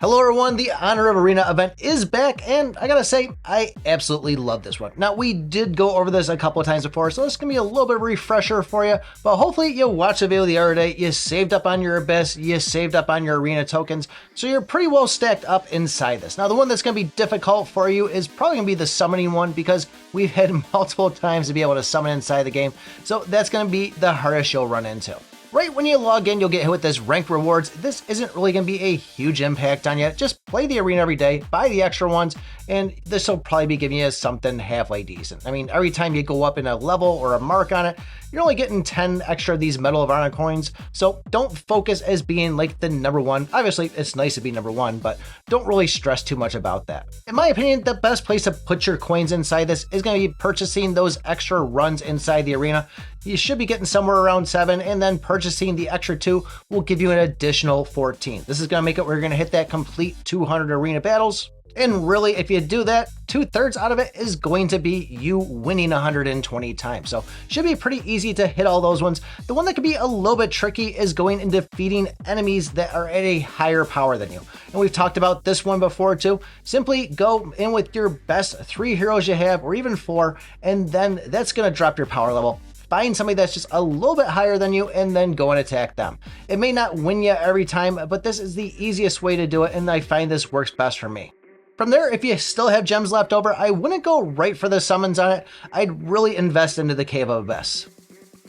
Hello everyone, the Honor of Arena event is back, and I gotta say, I absolutely love this one. Now, we did go over this a couple of times before, so this is gonna be a little bit of a refresher for you, but hopefully you watched the video the other day, you saved up on your Abyss, you saved up on your Arena tokens, so you're pretty well stacked up inside this. Now, the one that's gonna be difficult for you is probably gonna be the summoning one, because we've had multiple times to be able to summon inside the game, so that's gonna be the hardest you'll run into. Right when you log in, you'll get hit with this rank rewards. This isn't really going to be a huge impact on you. Just play the arena every day, buy the extra ones, and this will probably be giving you something halfway decent. I mean, every time you go up in a level or a mark on it, you're only getting 10 extra of these Medal of Honor coins, so don't focus as being like the number one. Obviously, it's nice to be number one, but don't really stress too much about that. In my opinion, the best place to put your coins inside this is going to be purchasing those extra runs inside the arena. You should be getting somewhere around 7, and then purchasing the extra 2 will give you an additional 14. This is going to make it where you're going to hit that complete 200 arena battles. And really, if you do that, 2/3 out of it is going to be you winning 120 times. So should be pretty easy to hit all those ones. The one that could be a little bit tricky is going and defeating enemies that are at a higher power than you. And we've talked about this one before too. Simply go in with your best 3 heroes you have, or even 4, and then that's going to drop your power level. Find somebody that's just a little bit higher than you and then go and attack them. It may not win you every time, but this is the easiest way to do it, and I find this works best for me. From there, if you still have gems left over, I wouldn't go right for the summons on it. I'd really invest into the Cave of Abyss.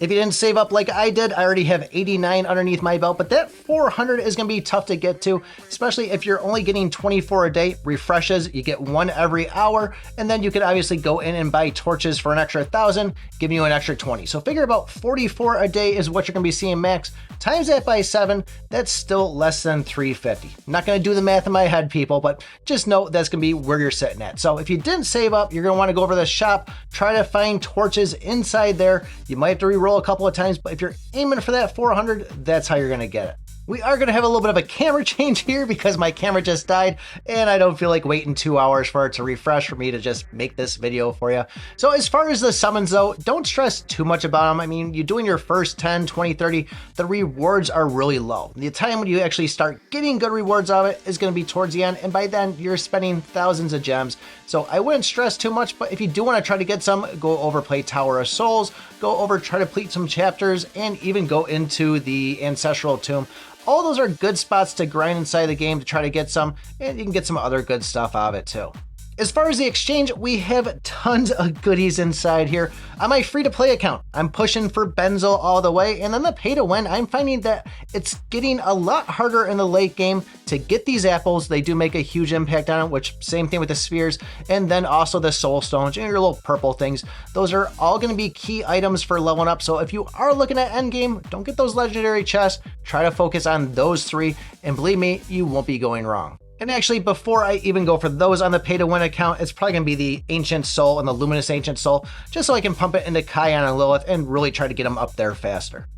If you didn't save up like I did, I already have 89 underneath my belt, but that 400 is going to be tough to get to, especially if you're only getting 24 a day refreshes. You get 1 every hour, and then you could obviously go in and buy torches for an extra 1,000, giving you an extra 20. So figure about 44 a day is what you're going to be seeing max. Times that by 7, that's still less than 350. I'm not going to do the math in my head, people, but just know that's going to be where you're sitting at. So if you didn't save up, you're going to want to go over the shop, try to find torches inside there. You might have to re-roll a couple of times, but if you're aiming for that 400, that's how you're going to get it. We are going to have a little bit of a camera change here because my camera just died and I don't feel like waiting 2 hours for it to refresh for me to just make this video for you. So as far as the summons though, don't stress too much about them. I mean, you're doing your first 10, 20, 30, the rewards are really low. The time when you actually start getting good rewards of it is going to be towards the end, and by then you're spending thousands of gems. So I wouldn't stress too much, but if you do want to try to get some, go over play Tower of Souls, go over try to complete some chapters, and even go into the Ancestral Tomb. All those are good spots to grind inside the game to try to get some, and you can get some other good stuff out of it too. As far as the exchange, we have tons of goodies inside here. On my free-to-play account, I'm pushing for Benzo all the way, and then the pay-to-win, I'm finding that it's getting a lot harder in the late game to get these apples. They do make a huge impact on it, which same thing with the spheres, and then also the soul stones and your little purple things. Those are all going to be key items for leveling up, so if you are looking at endgame, don't get those legendary chests. Try to focus on those 3, and believe me, you won't be going wrong. And actually, before I even go for those on the pay-to-win account, it's probably going to be the Ancient Soul and the Luminous Ancient Soul, just so I can pump it into Kion and Lilith and really try to get them up there faster.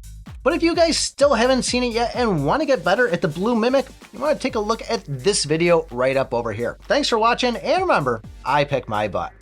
But if you guys still haven't seen it yet and want to get better at the Blue Mimic, you want to take a look at this video right up over here. Thanks for watching, and remember, I pick my butt.